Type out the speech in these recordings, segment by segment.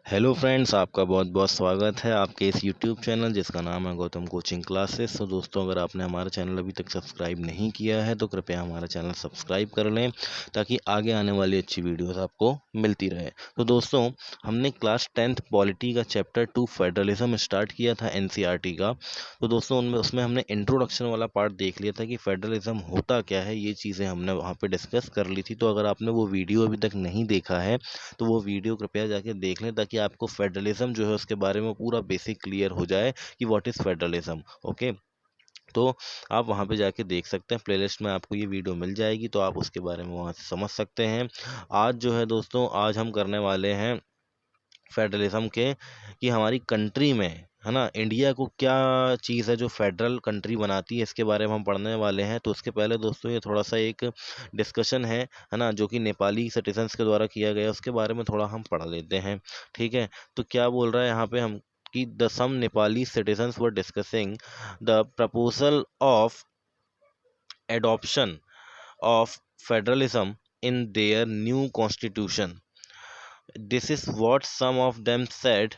Hello friends, आपका बहुत बहुत स्वागत है आपके इस यूट्यूब चैनल जिसका नाम है गौतम कोचिंग क्लासेस। तो दोस्तों, अगर आपने हमारा चैनल अभी तक सब्सक्राइब नहीं किया है तो कृपया हमारा चैनल सब्सक्राइब कर लें ताकि आगे आने वाली अच्छी वीडियोस आपको मिलती रहे। तो दोस्तों, हमने क्लास 10th पॉलिटी का चैप्टर 2 फेडरलिज्म स्टार्ट किया था एनसीईआरटी का। तो दोस्तों, उनमें उसमें हमने इंट्रोडक्शन वाला पार्ट देख लिया था कि फेडरलिज्म होता क्या है, ये चीज़ें हमने वहाँ पर डिस्कस कर ली थी। तो अगर आपने वो वीडियो अभी तक नहीं देखा है तो वो वीडियो कृपया जाके देख लें ताकि आपको फेडरलिज्म जो है उसके बारे में पूरा बेसिक क्लियर हो जाए कि व्हाट इज़ फेडरलिज्म। ओके, तो आप वहाँ पे जाके देख सकते हैं, प्लेलिस्ट में आपको ये वीडियो मिल जाएगी तो आप उसके बारे में वहाँ से समझ सकते हैं। आज जो है दोस्तों, आज हम करने वाले हैं फेडरलिज्म के कि हमारी कंट्री में, है ना, इंडिया को क्या चीज़ है जो फेडरल कंट्री बनाती है, इसके बारे में हम पढ़ने वाले हैं। तो उसके पहले दोस्तों, ये थोड़ा सा एक डिस्कशन है ना, जो कि नेपाली सिटीजन्स के द्वारा किया गया, उसके बारे में थोड़ा हम पढ़ लेते हैं। ठीक है, तो क्या बोल रहा है यहाँ पे हम कि the some Nepali citizens were discussing the proposal of adoption of federalism in their new constitution. This is what some of them said.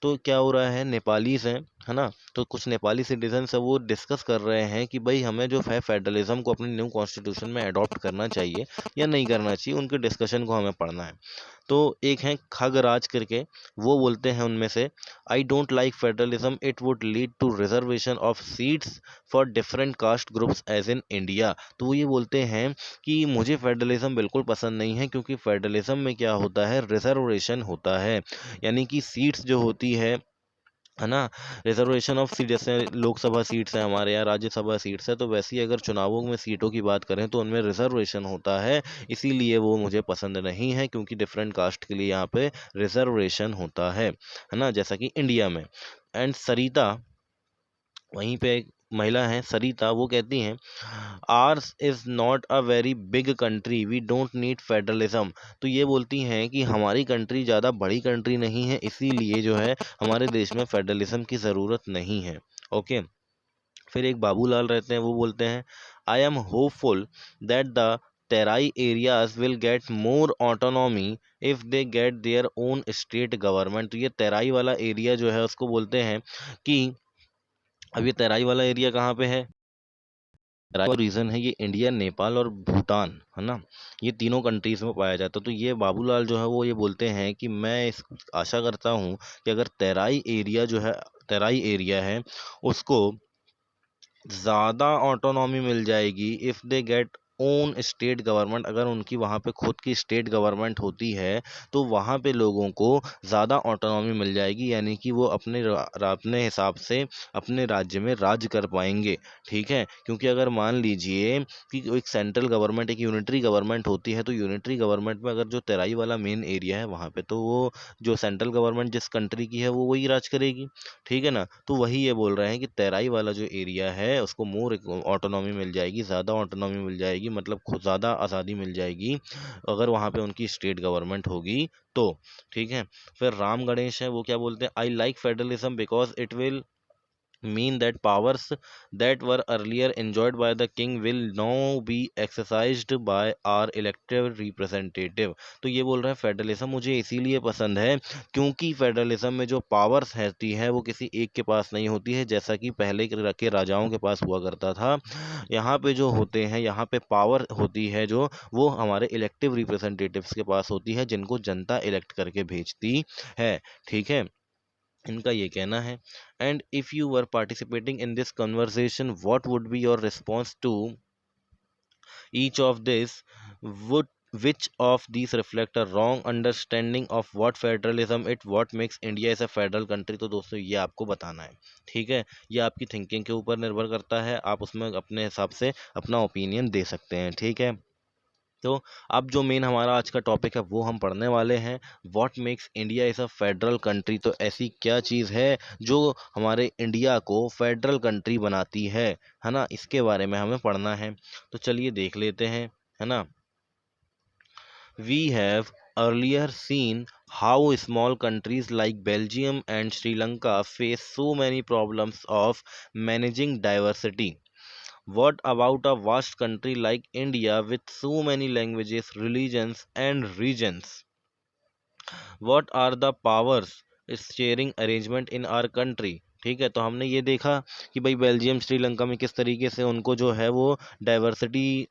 तो क्या हो रहा है, नेपालीज हैं, है ना, तो कुछ नेपाली सिटीजन्स है वो डिस्कस कर रहे हैं कि भाई हमें जो है फेडरलिज्म को अपने न्यू कॉन्स्टिट्यूशन में अडॉप्ट करना चाहिए या नहीं करना चाहिए, उनके डिस्कशन को हमें पढ़ना है। तो एक है खगराज करके, वो बोलते हैं उनमें से, I don't like federalism, it would lead to reservation of seats for different caste groups as in India. तो वो ये बोलते हैं कि मुझे फेडरलिज्म बिल्कुल पसंद नहीं है, क्योंकि फेडरलिज्म में क्या होता है, रिजर्वेशन होता है, यानी कि सीट्स जो होती है ना, रिजर्वेशन ऑफ सीट, जैसे लोकसभा सीट्स हैं हमारे यहाँ, राज्यसभा सीट्स है, तो वैसे ही अगर चुनावों में सीटों की बात करें तो उनमें रिजर्वेशन होता है। इसीलिए वो मुझे पसंद नहीं है, क्योंकि डिफरेंट कास्ट के लिए यहाँ पे रिजर्वेशन होता है ना, जैसा कि इंडिया में। एंड सरिता, वहीं पे एक महिला है सरिता, वो कहती हैं, ours is not a very big country, we don't need federalism. तो ये बोलती हैं कि हमारी कंट्री ज़्यादा बड़ी कंट्री नहीं है, इसीलिए जो है हमारे देश में फेडरलिज्म की ज़रूरत नहीं है। ओके, फिर एक बाबूलाल रहते हैं, वो बोलते हैं, I am hopeful that the Terai areas will get more autonomy if they get their own state government. तो ये तेराई वाला एरिया जो है उसको बोलते हैं कि, अब ये तेराई वाला एरिया कहाँ पे है, रीजन है ये इंडिया, नेपाल और भूटान, है ना, ये तीनों कंट्रीज में पाया जाता है। तो ये बाबूलाल जो है वो ये बोलते हैं कि मैं इस आशा करता हूँ कि अगर तेराई एरिया जो है, तेराई एरिया है, उसको ज़्यादा ऑटोनॉमी मिल जाएगी if they get own state government, अगर उनकी वहाँ पे खुद की स्टेट गवर्नमेंट होती है तो वहाँ पे लोगों को ज़्यादा ऑटोनॉमी मिल जाएगी, यानी कि वो अपने हिसाब से अपने राज्य में राज कर पाएंगे। ठीक है, क्योंकि अगर मान लीजिए कि एक सेंट्रल गवर्नमेंट, एक यूनिटरी गवर्नमेंट होती है, तो यूनिटरी गवर्नमेंट में अगर जो तेराई वाला मेन एरिया है वहाँ पे, तो वो जो सेंट्रल गवर्नमेंट जिस कंट्री की है वो वही राज करेगी। ठीक है ना, तो वही ये बोल रहे हैं कि तेराई वाला जो एरिया है उसको मोर ऑटोनॉमी मिल जाएगी, ज़्यादा ऑटोनॉमी मिल जाएगी, मतलब खुद ज़्यादा आज़ादी मिल जाएगी अगर वहाँ पे उनकी स्टेट गवर्नमेंट होगी तो। ठीक है, फिर राम गणेश है, वो क्या बोलते हैं, I like federalism because it will mean that powers that were earlier enjoyed by the king will now be exercised by our elected representative। तो ये बोल रहे हैं फेडरलिज्म मुझे इसीलिए पसंद है क्योंकि फेडरलिज्म में जो पावर्स रहती है वो किसी एक के पास नहीं होती है, जैसा कि पहले के राजाओं के पास हुआ करता था। यहाँ पे जो होते हैं, यहाँ पे पावर होती है जो, वो हमारे इलेक्टिव रिप्रेजेंटेटिव्स के पास होती है, जिनको जनता इलेक्ट करके भेजती है। ठीक है, इनका ये कहना है। And if you were participating in this conversation, what would be your response to each of this, would which of these reflect a wrong understanding of what federalism it, what makes India is a federal country। तो दोस्तों ये आपको बताना है। ठीक है, ये आपकी थिंकिंग के ऊपर निर्भर करता है, आप उसमें अपने हिसाब से अपना ओपिनियन दे सकते हैं। ठीक है, तो अब जो मेन हमारा आज का टॉपिक है वो हम पढ़ने वाले हैं, what makes India is a federal country. तो ऐसी क्या चीज़ है जो हमारे इंडिया को फेडरल कंट्री बनाती है ना, इसके बारे में हमें पढ़ना है। तो चलिए देख लेते हैं, है ना। We have earlier seen how small countries like Belgium and Sri Lanka face so many problems of managing diversity. What about a vast country like India with so many languages, religions, and regions? What are the powers sharing arrangement in our country. ठीक है, तो हमने ये देखा कि भाई Belgium Sri Lanka में किस तरीके से उनको जो है वो डाइवर्सिटी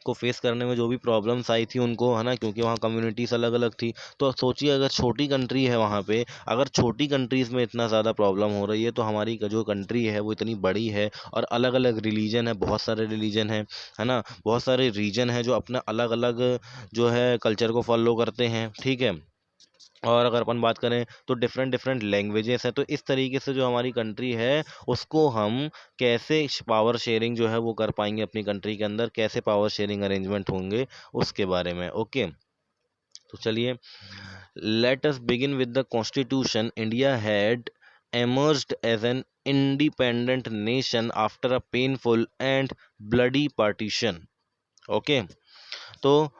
को फेस करने में जो भी प्रॉब्लम्स आई थी उनको, है ना, क्योंकि वहाँ कम्युनिटीज़ अलग अलग थी। तो सोचिए अगर छोटी कंट्री है वहाँ पे, अगर छोटी कंट्रीज़ में इतना ज़्यादा प्रॉब्लम हो रही है, तो हमारी जो कंट्री है वो इतनी बड़ी है और अलग अलग रिलीजन है, बहुत सारे रिलीजन है ना, बहुत सारे रीजन है जो अपना अलग अलग जो है कल्चर को फॉलो करते हैं। ठीक है, और अगर अपन बात करें तो डिफरेंट डिफरेंट लैंग्वेजेस हैं। तो इस तरीके से जो हमारी कंट्री है उसको हम कैसे पावर शेयरिंग जो है वो कर पाएंगे अपनी कंट्री के अंदर, कैसे पावर शेयरिंग अरेंजमेंट होंगे उसके बारे में। ओके, तो चलिए, let us begin with the constitution. India had emerged as an independent nation after a painful and bloody partition. Okay, तो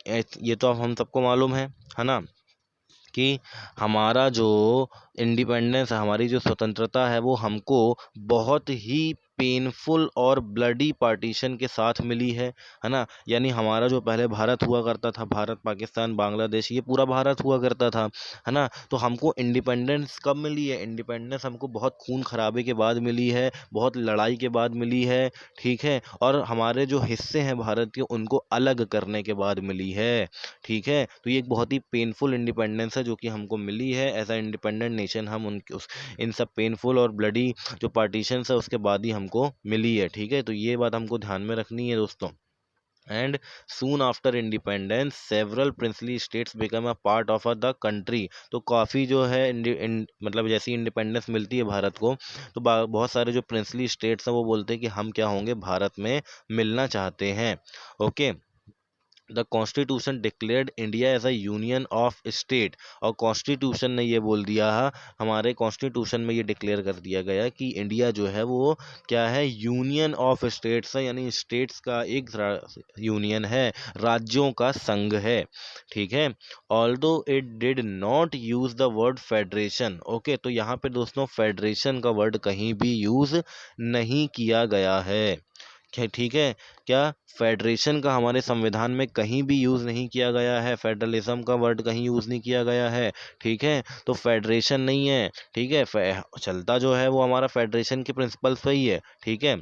ये तो अब हम सबको मालूम है ना, कि हमारा जो इंडिपेंडेंस है, हमारी जो स्वतंत्रता है, वो हमको बहुत ही पेनफुल और ब्लडी पार्टीशन के साथ मिली है ना। यानी हमारा जो पहले भारत हुआ करता था, भारत पाकिस्तान बांग्लादेश, ये पूरा भारत हुआ करता था, है ना। तो हमको इंडिपेंडेंस कब मिली है? इंडिपेंडेंस हमको बहुत खून खराबे के बाद मिली है, बहुत लड़ाई के बाद मिली है। ठीक है, और हमारे जो हिस्से हैं भारत के उनको अलग करने के बाद मिली है। ठीक है, तो ये एक बहुत ही पेनफुल इंडिपेंडेंस है जो कि हमको मिली है एज अ इंडिपेंडेंट नेशन। हम उनके उस इन सब पेनफुल और ब्लडी जो पार्टीशंस है उसके बाद ही हमको मिली है। ठीक है, तो ये बात हमको ध्यान में रखनी है दोस्तों। And soon after independence several princely states become a part of the country. तो काफ़ी जो है मतलब जैसी इंडिपेंडेंस मिलती है भारत को, तो बहुत सारे जो प्रिंसली स्टेट्स हैं वो बोलते हैं कि हम क्या होंगे, भारत में मिलना चाहते हैं। Okay, the constitution declared India as a union of state. और कॉन्स्टिट्यूशन ने ये बोल दिया, हमारे कॉन्स्टिट्यूशन में ये डिक्लेयर कर दिया गया कि इंडिया जो है वो क्या है, यूनियन ऑफ स्टेट्स है, यानी स्टेट्स का एक यूनियन है, राज्यों का संघ है। ठीक है, although it did not use the word federation. Okay, तो यहाँ पे दोस्तों फेडरेशन का वर्ड कहीं भी यूज नहीं किया गया है। ठीक है, क्या फेडरेशन का हमारे संविधान में कहीं भी यूज़ नहीं किया गया है, फेडरलिज्म का वर्ड कहीं यूज़ नहीं किया गया है। ठीक है, तो फेडरेशन नहीं है। ठीक है, चलता जो है वो हमारा फेडरेशन के प्रिंसिपल्स पे ही है। ठीक है,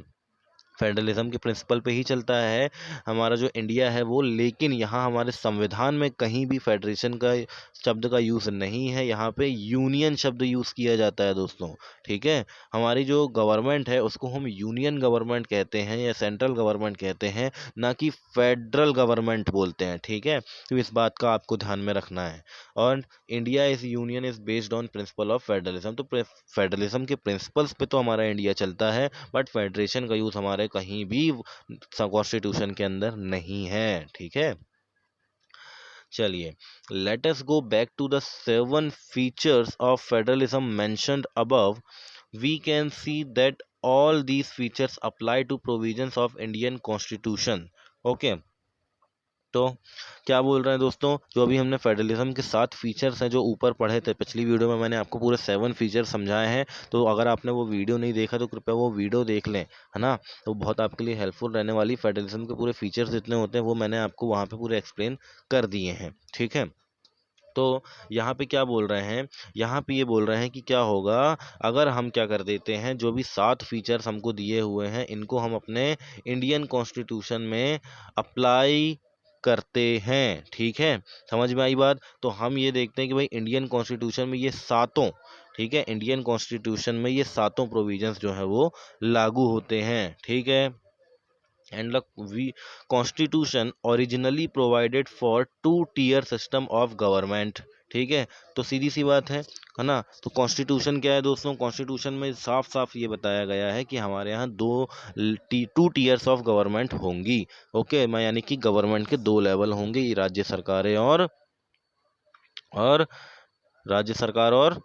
फेडरलिज्म के प्रिंसिपल पे ही चलता है हमारा जो इंडिया है वो, लेकिन यहाँ हमारे संविधान में कहीं भी फेडरेशन का शब्द का यूज़ नहीं है, यहाँ पे यूनियन शब्द यूज़ किया जाता है दोस्तों। ठीक है, हमारी जो गवर्नमेंट है उसको हम यूनियन गवर्नमेंट कहते हैं या सेंट्रल गवर्नमेंट कहते हैं, ना कि फेडरल गवर्नमेंट बोलते हैं। ठीक है, तो इस बात का आपको ध्यान में रखना है। और India is union is based on principle of federalism. तो फेडरलिज्म के प्रिंसिपल्स पे तो हमारा इंडिया चलता है, बट फेडरेशन का यूज़ हमारे कहीं भी कॉन्स्टिट्यूशन के अंदर नहीं है। ठीक है, चलिए, let us go back to the 7 features of federalism mentioned above. We can see that all these features apply to provisions of Indian Constitution. Okay, तो क्या बोल रहे हैं दोस्तों, जो अभी हमने फेडरलिज्म के 7 फीचर्स हैं जो ऊपर पढ़े थे, पिछली वीडियो में मैंने आपको पूरे 7 फीचर समझाए हैं। तो अगर आपने वो वीडियो नहीं देखा तो कृपया वो वीडियो देख लें, है ना। तो बहुत आपके लिए हेल्पफुल रहने वाली, फेडरलिज्म के पूरे फीचर्स जितने होते हैं वो मैंने आपको वहाँ पे पूरे एक्सप्लेन कर दिए हैं। ठीक है, तो यहाँ पे क्या बोल रहे हैं, यहाँ पे ये बोल रहे हैं कि क्या होगा अगर हम क्या कर देते हैं, जो भी 7 फीचर्स हमको दिए हुए हैं इनको हम अपने इंडियन कॉन्स्टिट्यूशन में अप्लाई करते हैं। ठीक है, समझ में आई बात। तो हम ये देखते हैं कि भाई इंडियन कॉन्स्टिट्यूशन में ये सातों, ठीक है, इंडियन कॉन्स्टिट्यूशन में ये सातों प्रोविजंस जो है वो लागू होते हैं। ठीक है, and the constitution originally provided for two-tier system of government. ठीक है, तो सीधी सी बात है ना। तो कॉन्स्टिट्यूशन क्या है दोस्तों, कॉन्स्टिट्यूशन में साफ साफ ये बताया गया है कि हमारे यहाँ टू टीयर्स ऑफ गवर्नमेंट होंगी। ओके, मैं यानी कि गवर्नमेंट के 2 लेवल होंगे, राज्य सरकारें और राज्य सरकार और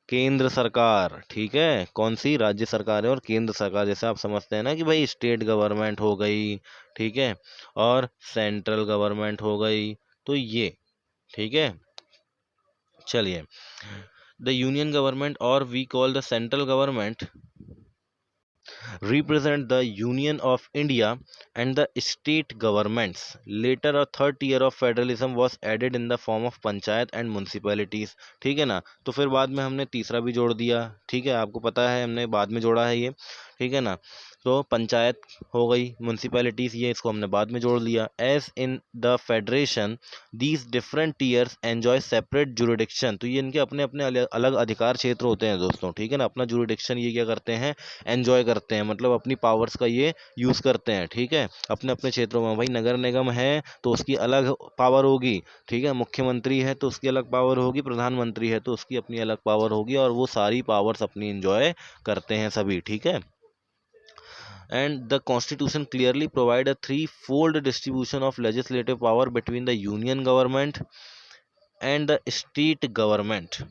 केंद्र सरकार। ठीक है, कौन सी, राज्य सरकार है और केंद्र सरकार। जैसे आप समझते हैं ना कि भाई स्टेट गवर्नमेंट हो गई, ठीक है, और सेंट्रल गवर्नमेंट हो गई, तो ये, ठीक है। चलिए, द यूनियन गवर्नमेंट और we call the central government represent the Union of India and the state governments. Later a third tier of federalism was added in the form of panchayat and municipalities. ठीक है ना, तो फिर बाद में हमने तीसरा भी जोड़ दिया, ठीक है, आपको पता है हमने बाद में जोड़ा है ये, ठीक है ना। तो पंचायत हो गई, म्यूनसिपैलिटीज ये इसको हमने बाद में जोड़ लिया। As in the federation these different tiers enjoy separate jurisdiction, तो ये इनके अपने अपने अलग अधिकार क्षेत्र होते हैं दोस्तों, ठीक है ना। अपना जुरिडिक्शन ये क्या करते हैं, एंजॉय करते हैं, मतलब अपनी पावर्स का ये यूज़ करते हैं, ठीक है, अपने अपने क्षेत्रों में। भाई नगर निगम है तो उसकी अलग पावर होगी, ठीक है, मुख्यमंत्री है तो उसकी अलग पावर होगी, प्रधानमंत्री है तो उसकी अपनी अलग पावर होगी, और वो सारी पावर्स अपनी एंजॉय करते हैं सभी, ठीक है। And the constitution clearly provide a threefold distribution of legislative power between the union government and the state government.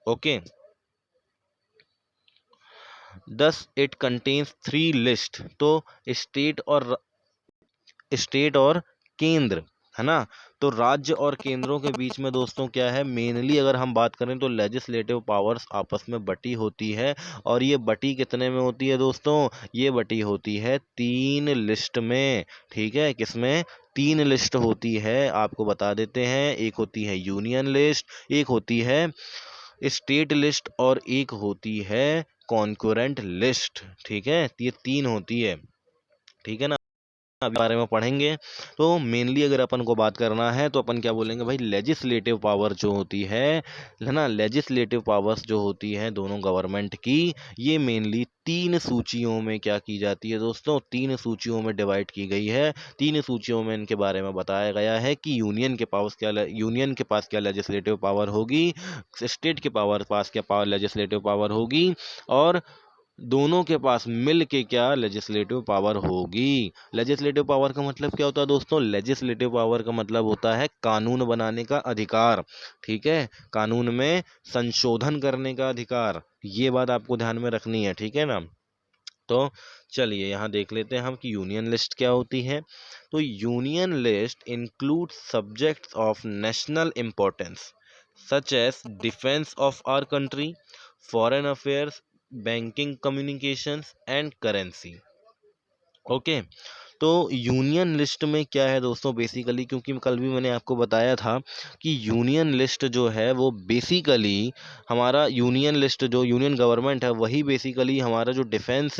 Okay, thus it contains three lists, तो स्टेट और केंद्र है ना, तो राज्य और केंद्रों के बीच में दोस्तों क्या है, मेनली अगर हम बात करें तो लेजिस्लेटिव पावर्स आपस में बटी होती है। और ये बटी कितने में होती है दोस्तों, ये बटी होती है 3 लिस्ट में, ठीक है, किसमें, 3 लिस्ट होती है, आपको बता देते हैं। एक होती है यूनियन लिस्ट, एक होती है स्टेट लिस्ट, और एक होती है कॉन्करेंट लिस्ट, ठीक है, ये 3 होती है, ठीक है ना। अभी बारे में पढ़ेंगे। तो मेनली अगर अपन को बात करना है तो अपन क्या बोलेंगे भाई, लेजिस्लेटिव पावर जो होती है ना, लेजिस्लेटिव पावर्स जो होती है दोनों गवर्नमेंट की, ये मेनली 3 सूचियों में क्या की जाती है दोस्तों, 3 सूचियों में डिवाइड की गई है। 3 सूचियों में इनके बारे में बताया गया है कि यूनियन के पास क्या लेजिस्लेटिव पावर होगी, स्टेट के पास क्या पावर लेजिस्लेटिव पावर होगी, और दोनों के पास मिल के क्या लेजिस्लेटिव पावर होगी। लेजिस्लेटिव पावर का मतलब क्या होता है दोस्तों, लेजिस्लेटिव पावर का मतलब होता है कानून बनाने का अधिकार, ठीक है, कानून में संशोधन करने का अधिकार, ये बात आपको ध्यान में रखनी है, ठीक है ना। तो चलिए यहाँ देख लेते हैं हम कि यूनियन लिस्ट क्या होती है। तो union list include subjects of national importance such as defence of our country, foreign affairs, banking, communications and currency. Okay, तो यूनियन लिस्ट में क्या है दोस्तों, बेसिकली, क्योंकि कल भी मैंने आपको बताया था कि यूनियन लिस्ट जो है वो बेसिकली हमारा यूनियन लिस्ट जो यूनियन गवर्नमेंट है वही बेसिकली हमारा जो डिफेंस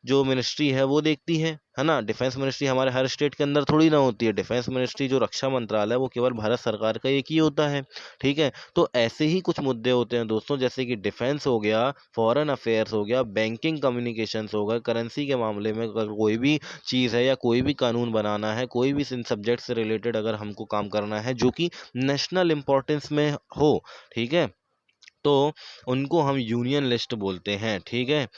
जो मिनिस्ट्री है वो देखती है ना। डिफेंस मिनिस्ट्री हमारे हर स्टेट के अंदर थोड़ी ना होती है, डिफेंस मिनिस्ट्री जो रक्षा मंत्रालय है वो केवल भारत सरकार का एक ही होता है, ठीक है। तो ऐसे ही कुछ मुद्दे होते हैं दोस्तों, जैसे कि डिफेंस हो गया, फॉरेन अफेयर्स हो गया, बैंकिंग कम्युनिकेशंस हो गया, करेंसी के मामले में अगर कोई भी चीज़ है या कोई भी कानून बनाना है, कोई भी इन सब्जेक्ट से रिलेटेड अगर हमको काम करना है जो कि नेशनल इंपॉर्टेंस में हो, ठीक है, तो उनको हम यूनियन लिस्ट बोलते हैं, ठीक है।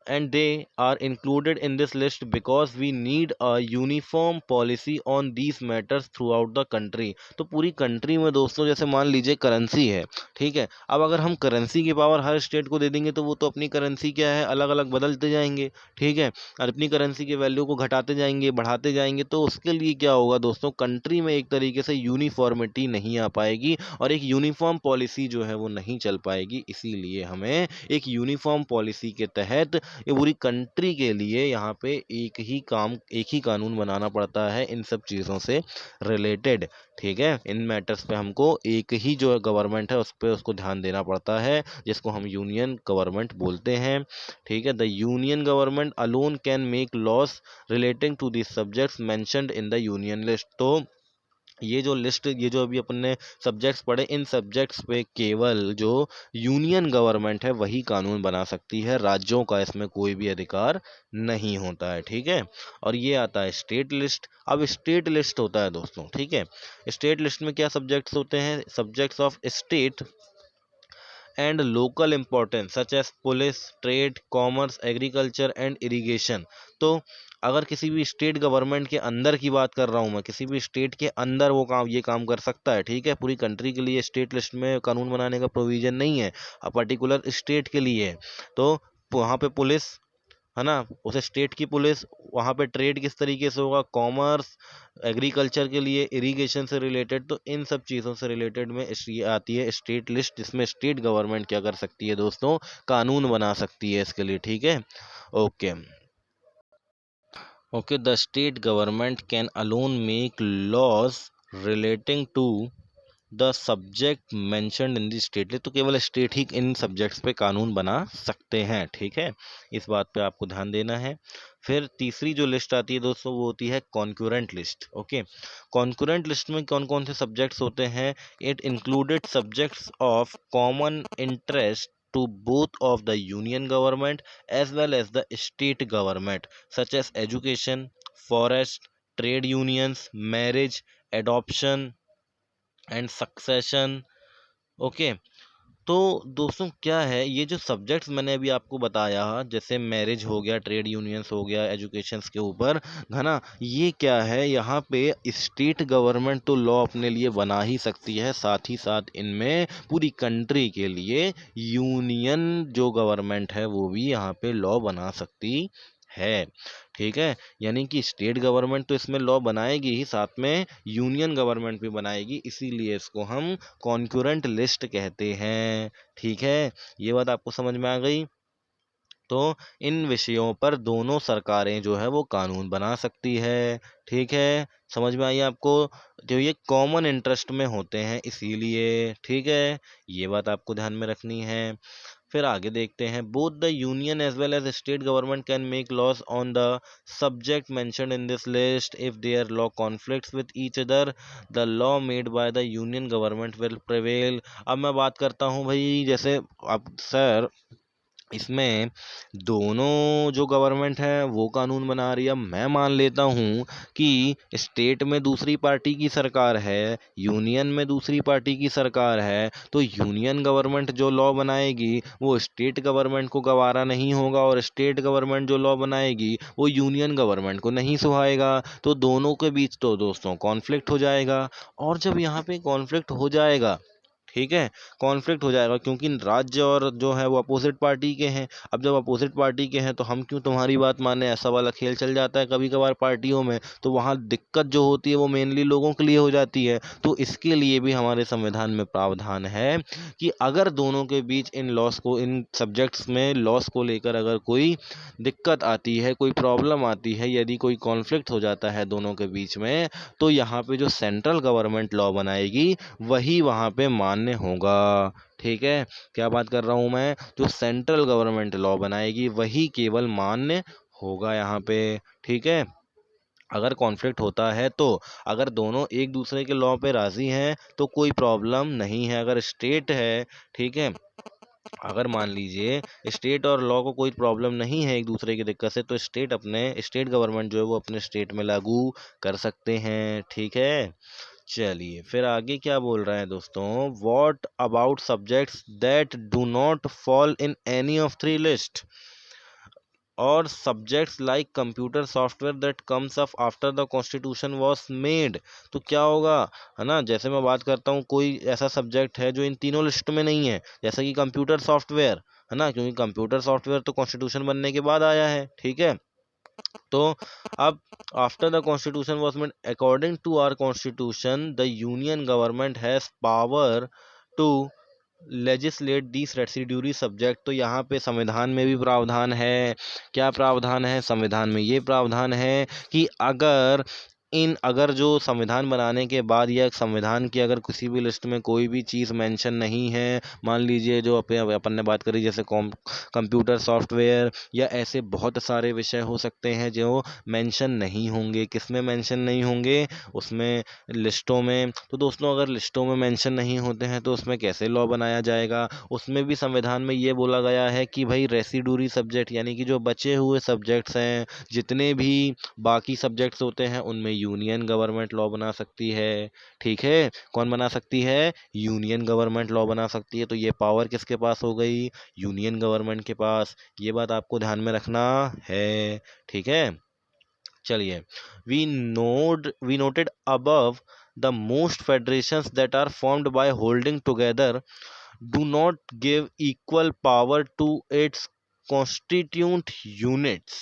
and they are included in this list because we need a uniform policy on these matters throughout the country। तो पूरी कंट्री में दोस्तों जैसे मान लीजिए करेंसी है, ठीक है, अब अगर हम करेंसी की पावर हर स्टेट को दे देंगे तो वो तो अपनी करेंसी क्या है अलग अलग बदलते जाएंगे, ठीक है, और अपनी करेंसी के वैल्यू को घटाते जाएंगे बढ़ाते जाएंगे, तो उसके लिए क्या होगा दोस्तों, कंट्री में एक तरीके से यूनिफॉर्मिटी नहीं आ पाएगी और एक यूनिफॉर्म पॉलिसी जो है वो नहीं चल पाएगी। इसीलिए हमें एक यूनिफॉर्म पॉलिसी के तहत ये पूरी कंट्री के लिए यहाँ पे एक ही कानून बनाना पड़ता है इन सब चीज़ों से रिलेटेड, ठीक है। इन मैटर्स पे हमको एक ही जो गवर्नमेंट है उस पर उसको ध्यान देना पड़ता है, जिसको हम यूनियन गवर्नमेंट बोलते हैं, ठीक है। The union government alone can make laws relating to this subjects mentioned in the union list. तो ये जो अभी अपन ने सब्जेक्ट्स पढ़े, इन सब्जेक्ट्स पे केवल जो यूनियन गवर्नमेंट है वही कानून बना सकती है, राज्यों का इसमें कोई भी अधिकार नहीं होता है, ठीक है। और ये आता है स्टेट लिस्ट। अब स्टेट लिस्ट होता है दोस्तों, ठीक है, स्टेट लिस्ट में क्या सब्जेक्ट्स होते हैं, subjects of state and local importance such as police, trade, commerce, agriculture and irrigation. तो अगर किसी भी स्टेट गवर्नमेंट के अंदर की बात कर रहा हूँ मैं, किसी भी स्टेट के अंदर वो ये काम कर सकता है, ठीक है। पूरी कंट्री के लिए स्टेट लिस्ट में कानून बनाने का प्रोविजन नहीं है, पर्टिकुलर स्टेट के लिए है। तो वहाँ पे पुलिस, है ना, उसे स्टेट की पुलिस, वहाँ पे ट्रेड किस तरीके से होगा, कॉमर्स, एग्रीकल्चर के लिए इरिगेशन से रिलेटेड, तो इन सब चीज़ों से रिलेटेड में ये आती है स्टेट लिस्ट, जिसमें स्टेट गवर्नमेंट क्या कर सकती है दोस्तों, कानून बना सकती है इसके लिए, ठीक है। Okay okay, the state government can alone make laws relating to the subject mentioned in the state list, तो केवल स्टेट ही इन सब्जेक्ट्स पे कानून बना सकते हैं, ठीक है, इस बात पे आपको ध्यान देना है। फिर तीसरी जो लिस्ट आती है दोस्तों वो होती है concurrent list. Okay, concurrent list में कौन कौन से सब्जेक्ट्स होते हैं, it included subjects of common interest to both of the union government as well as the state government, such as education, forest, trade unions, marriage, adoption and succession. Okay, तो दोस्तों क्या है, ये जो सब्जेक्ट्स मैंने अभी आपको बताया, जैसे मैरिज हो गया, ट्रेड यूनियंस हो गया, एजुकेशंस के ऊपर, है ना, ये क्या है, यहाँ पे स्टेट गवर्नमेंट तो लॉ अपने लिए बना ही सकती है, साथ ही साथ इनमें पूरी कंट्री के लिए यूनियन जो गवर्नमेंट है वो भी यहाँ पे लॉ बना सकती है, ठीक है। यानी कि स्टेट गवर्नमेंट तो इसमें लॉ बनाएगी ही, साथ में यूनियन गवर्नमेंट भी बनाएगी, इसीलिए इसको हम कॉन्करेंट लिस्ट कहते हैं, ठीक है। ये बात आपको समझ में आ गई। तो इन विषयों पर दोनों सरकारें जो है वो कानून बना सकती है, ठीक है, समझ में आई आपको, जो ये कॉमन इंटरेस्ट में होते हैं इसीलिए, ठीक है, ये बात आपको ध्यान में रखनी है। फिर आगे देखते हैं, both the union as well as state government can make laws on the subject mentioned in this list if their law conflicts with each other, the law made by the union government will prevail. अब मैं बात करता हूँ भाई, जैसे अब sir इसमें दोनों जो गवर्नमेंट है वो कानून बना रही है, मैं मान लेता हूँ कि स्टेट में दूसरी पार्टी की सरकार है, यूनियन में दूसरी पार्टी की सरकार है, तो यूनियन गवर्नमेंट जो लॉ बनाएगी वो स्टेट गवर्नमेंट को गवारा नहीं होगा, और स्टेट गवर्नमेंट जो लॉ बनाएगी वो यूनियन गवर्नमेंट को नहीं सुहाएगा, तो दोनों के बीच तो दोस्तों कॉन्फ्लिक्ट हो जाएगा। और जब यहाँ पे कॉन्फ्लिक्ट हो जाएगा, ठीक है, कॉन्फ्लिक्ट हो जाएगा, क्योंकि राज्य और जो है वो अपोजिट पार्टी के हैं। अब जब अपोजिट पार्टी के हैं तो हम क्यों तुम्हारी बात माने, ऐसा वाला खेल चल जाता है कभी कभार पार्टियों में, तो वहाँ दिक्कत जो होती है वो मेनली लोगों के लिए हो जाती है। तो इसके लिए भी हमारे संविधान में प्रावधान है कि अगर दोनों के बीच इन लॉस को, इन सब्जेक्ट्स में लॉस को लेकर अगर कोई दिक्कत आती है, कोई प्रॉब्लम आती है, यदि कोई कॉन्फ्लिक्ट हो जाता है दोनों के बीच में, तो यहाँ पे जो सेंट्रल गवर्नमेंट लॉ बनाएगी वही वहाँ पे मान्य होगा, ठीक है। क्या बात कर रहा हूँ मैं, जो सेंट्रल गवर्नमेंट लॉ बनाएगी वही केवल मान्य होगा यहाँ पे, ठीक है। अगर कॉन्फ्लिक्ट होता है तो अगर दोनों एक दूसरे के लॉ पे राजी हैं तो कोई प्रॉब्लम नहीं है। अगर स्टेट है, ठीक है, अगर मान लीजिए स्टेट और लॉ को कोई प्रॉब्लम नहीं है एक दूसरे की दिक्कत से, तो स्टेट गवर्नमेंट जो है वो अपने स्टेट में लागू कर सकते हैं, ठीक है। चलिए फिर आगे क्या बोल रहे हैं दोस्तों, what about subjects that do not fall in any of three list, और subjects like computer software that comes up after the constitution was made, तो क्या होगा, है ना, जैसे मैं बात करता हूँ कोई ऐसा सब्जेक्ट है जो इन तीनों लिस्ट में नहीं है, जैसे कि कंप्यूटर सॉफ्टवेयर, है ना, क्योंकि कंप्यूटर सॉफ्टवेयर तो कॉन्स्टिट्यूशन बनने के बाद आया है, ठीक है। तो अब after the constitution was made, according to our constitution the union government has power to legislate this residuary subject, तो यहाँ पे संविधान में भी प्रावधान है, क्या प्रावधान है, संविधान में ये प्रावधान है कि अगर जो संविधान बनाने के बाद या संविधान की अगर किसी भी लिस्ट में कोई भी चीज़ मेंशन नहीं है, मान लीजिए जो अपन ने बात करी जैसे कंप्यूटर सॉफ्टवेयर, या ऐसे बहुत सारे विषय हो सकते हैं जो मेंशन नहीं होंगे, किसमें मेंशन नहीं होंगे, उसमें लिस्टों में। तो दोस्तों अगर लिस्टों में मेंशन नहीं होते हैं तो उसमें कैसे लॉ बनाया जाएगा, उसमें भी संविधान में ये बोला गया है कि भाई रेसिडूरी सब्जेक्ट, यानी कि जो बचे हुए सब्जेक्ट्स हैं, जितने भी बाकी सब्जेक्ट्स होते हैं उनमें यूनियन गवर्नमेंट लॉ बना सकती है, ठीक है। कौन बना सकती है, यूनियन गवर्नमेंट लॉ बना सकती है, तो ये पावर किसके पास हो गई, यूनियन गवर्नमेंट के पास, ये बात आपको ध्यान में रखना है, ठीक है। चलिए, we noted above the most federations that are formed by holding together do not give equal power to its constituent units.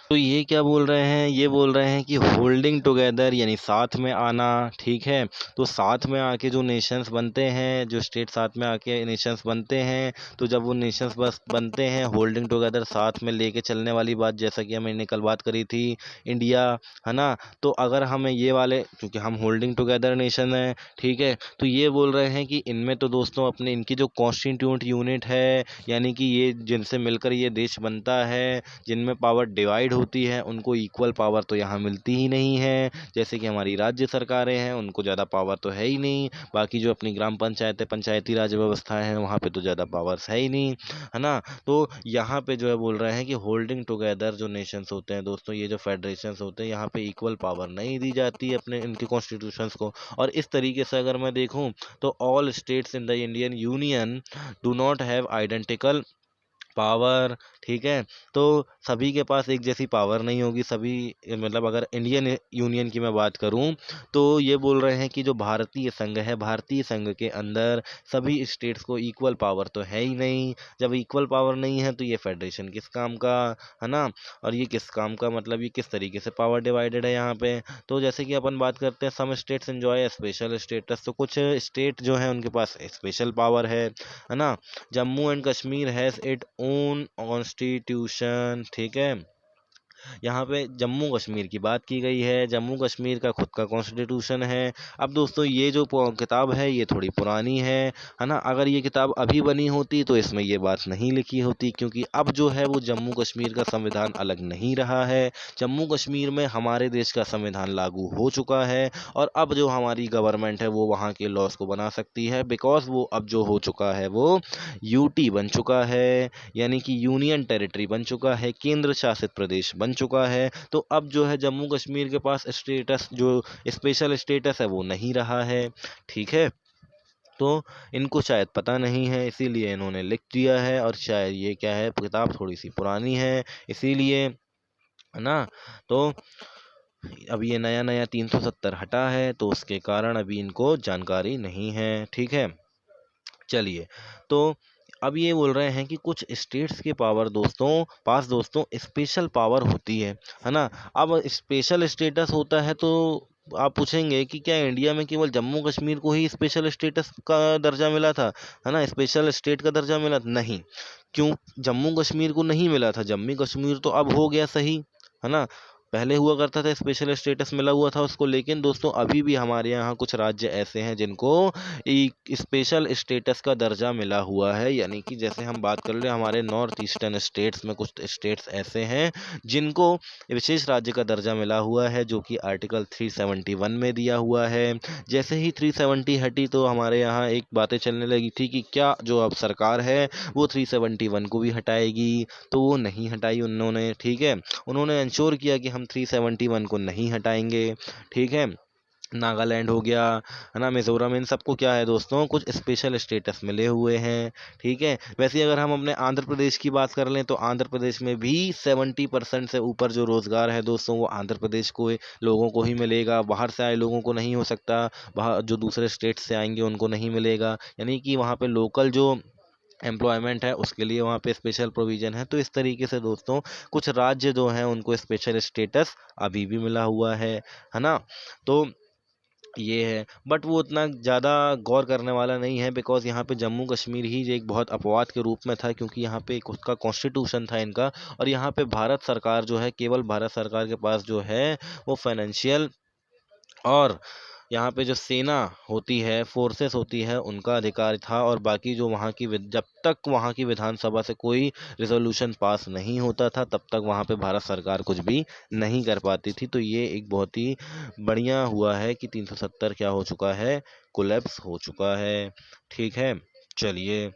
तो ये क्या बोल रहे हैं, ये बोल रहे हैं कि होल्डिंग टुगेदर यानी साथ में आना, ठीक है। तो साथ में आके जो नेशंस बनते हैं, जो स्टेट साथ में आके नेशंस बनते हैं, तो जब वो नेशंस बस बनते हैं होल्डिंग टुगेदर साथ में लेके चलने वाली बात, जैसा कि हमने कल बात करी थी इंडिया, है ना। तो अगर हमें ये वाले, क्योंकि हम होल्डिंग टुगेदर नेशन है, ठीक है, तो ये बोल रहे हैं कि इनमें तो दोस्तों अपने इनकी जो कॉन्स्टिट्यूंट यूनिट है, यानी कि ये जिनसे मिलकर ये देश बनता है, जिनमें पावर डिवाइड होती है, उनको इक्वल पावर तो यहाँ मिलती ही नहीं है। जैसे कि हमारी राज्य सरकारें हैं, उनको ज़्यादा पावर तो है ही नहीं। बाकी जो अपनी ग्राम पंचायतें, पंचायती राज व्यवस्था है, वहाँ पे तो ज़्यादा पावर्स है ही नहीं, है ना। तो यहाँ पे जो है बोल रहे हैं कि होल्डिंग टुगेदर जो नेशंस होते हैं दोस्तों, ये जो फेडरेशंस होते हैं, यहाँ पे इक्वल पावर नहीं दी जाती है अपने इनके कॉन्स्टिट्यूशंस को। और इस तरीके से अगर मैं देखूँ तो all states in the Indian union do not have identical power, ठीक है। तो सभी के पास एक जैसी पावर नहीं होगी, सभी, मतलब अगर इंडियन यूनियन की मैं बात करूं तो ये बोल रहे हैं कि जो भारतीय संघ है, भारतीय संघ के अंदर सभी स्टेट्स को इक्वल पावर तो है ही नहीं। जब इक्वल पावर नहीं है तो ये फेडरेशन किस काम का, है ना। और ये किस काम का, मतलब ये किस तरीके से पावर डिवाइडेड है यहाँ पे। तो जैसे कि अपन बात करते हैं some states enjoy special status, तो कुछ स्टेट जो है उनके पास स्पेशल पावर है ना। Jammu and Kashmir has it own constitution, ठीक है। यहाँ पे जम्मू कश्मीर की बात की गई है, जम्मू कश्मीर का खुद का कॉन्स्टिट्यूशन है। अब दोस्तों ये जो किताब है ये थोड़ी पुरानी है ना। अगर ये किताब अभी बनी होती तो इसमें ये बात नहीं लिखी होती, क्योंकि अब जो है वो जम्मू कश्मीर का संविधान अलग नहीं रहा है। जम्मू कश्मीर में हमारे देश का संविधान लागू हो चुका है, और अब जो हमारी गवर्नमेंट है वो वहाँ के लॉज को बना सकती है, बिकॉज वो अब जो हो चुका है वो यूटी बन चुका है, यानी कि यूनियन टेरिटरी बन चुका है, केंद्र शासित प्रदेश बन चुका है। तो अब जो है जम्मू कश्मीर के पास स्टेटस, जो स्पेशल स्टेटस है, वो नहीं रहा है, ठीक है। तो इनको शायद पता नहीं है, इसीलिए इन्होंने लिख दिया है। और शायद ये क्या है, किताब थोड़ी सी पुरानी है इसीलिए, है ना। तो अब ये नया नया 370 हटा है, तो उसके कारण अभी इनको जानकारी नहीं है, ठीक है। चलिए, तो अब ये बोल रहे हैं कि कुछ स्टेट्स के पावर दोस्तों स्पेशल पावर होती है ना। अब स्पेशल स्टेटस होता है तो आप पूछेंगे कि क्या इंडिया में केवल जम्मू कश्मीर को ही स्पेशल स्टेटस का दर्जा मिला था, है ना, स्पेशल स्टेट का दर्जा मिला था? नहीं। क्यों जम्मू कश्मीर को नहीं मिला था? जम्मू कश्मीर तो अब हो गया सही, है ना। पहले हुआ करता था स्पेशल स्टेटस मिला हुआ था उसको, लेकिन दोस्तों अभी भी हमारे यहाँ कुछ राज्य ऐसे हैं जिनको एक स्पेशल स्टेटस का दर्जा मिला हुआ है। यानी कि जैसे हम बात कर ले, हमारे नॉर्थ ईस्टर्न स्टेट्स में कुछ स्टेट्स ऐसे हैं जिनको विशेष राज्य का दर्जा मिला हुआ है, जो कि आर्टिकल 371 में दिया हुआ है। जैसे ही 370 हटी तो हमारे यहाँ एक बातें चलने लगी थी कि क्या जो अब सरकार है वो 371 को भी हटाएगी, तो वो नहीं हटाई उन्होंने, ठीक है। उन्होंने इंश्योर किया कि हम 371 को नहीं हटाएंगे, ठीक है। नागालैंड हो गया, है ना, मिजोरम, इन सबको क्या है दोस्तों, कुछ स्पेशल स्टेटस मिले हुए हैं, ठीक है। वैसे ही अगर हम अपने आंध्र प्रदेश की बात कर लें तो आंध्र प्रदेश में भी 70% से ऊपर जो रोज़गार है दोस्तों वो आंध्र प्रदेश को लोगों को ही मिलेगा, बाहर से आए लोगों को नहीं हो सकता, बाहर जो दूसरे स्टेट से आएंगे उनको नहीं मिलेगा। यानी कि वहाँ पे लोकल जो एम्प्लॉयमेंट है उसके लिए वहाँ पे स्पेशल प्रोविज़न है। तो इस तरीके से दोस्तों कुछ राज्य जो हैं उनको स्पेशल स्टेटस अभी भी मिला हुआ है ना। तो ये है, बट वो उतना ज़्यादा गौर करने वाला नहीं है, बिकॉज़ यहाँ पे जम्मू कश्मीर ही एक बहुत अपवाद के रूप में था, क्योंकि यहाँ पे एक उसका कॉन्स्टिट्यूशन था इनका। और यहाँ पे भारत सरकार जो है, केवल भारत सरकार के पास जो है वो फाइनेंशियल, और यहाँ पे जो सेना होती है, फोर्सेस होती है, उनका अधिकार था। और बाकी जो वहाँ की जब तक वहाँ की विधानसभा से कोई रिजोल्यूशन पास नहीं होता था तब तक वहाँ पे भारत सरकार कुछ भी नहीं कर पाती थी। तो ये एक बहुत ही बढ़िया हुआ है कि 370 क्या हो चुका है, कोलैप्स हो चुका है, ठीक है। चलिए,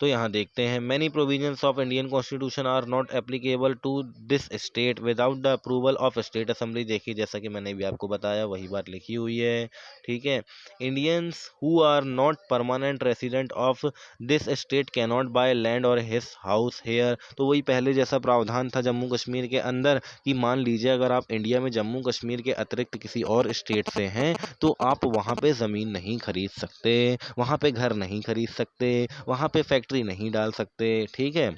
तो यहाँ देखते हैं, many provisions of Indian constitution are not applicable to this state without the approval of state assembly. देखिए, जैसा कि मैंने भी आपको बताया वही बात लिखी हुई है, ठीक है। Indians who are not permanent resident of this state can not buy land और हिज हाउस हेयर। तो वही पहले जैसा प्रावधान था जम्मू कश्मीर के अंदर कि मान लीजिए अगर आप इंडिया में जम्मू कश्मीर के अतिरिक्त किसी और स्टेट से हैं तो आप वहाँ पे ज़मीन नहीं खरीद सकते, वहाँ पे घर नहीं खरीद सकते, वहाँ पे फैक्ट्री टेरिटरी नहीं डाल सकते, ठीक है।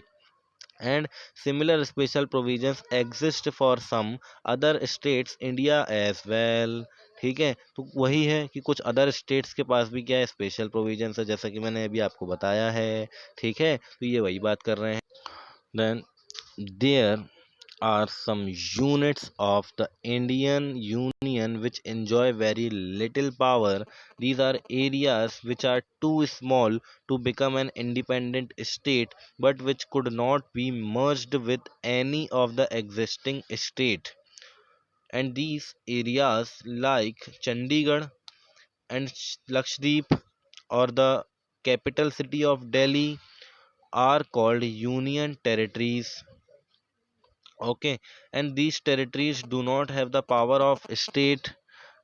And similar special provisions exist for some other states India as well, ठीक है। तो वही है कि कुछ अदर स्टेट्स के पास भी क्या है, स्पेशल प्रोविजंस है, जैसा कि मैंने अभी आपको बताया है, ठीक है। तो ये वही बात कर रहे हैं। Then there are some units of the Indian Union which enjoy very little power. These are areas which are too small to become an independent state but which could not be merged with any of the existing state. And these areas like Chandigarh and Lakshadweep or the capital city of Delhi are called union territories. Okay, and these territories do not have the power of state.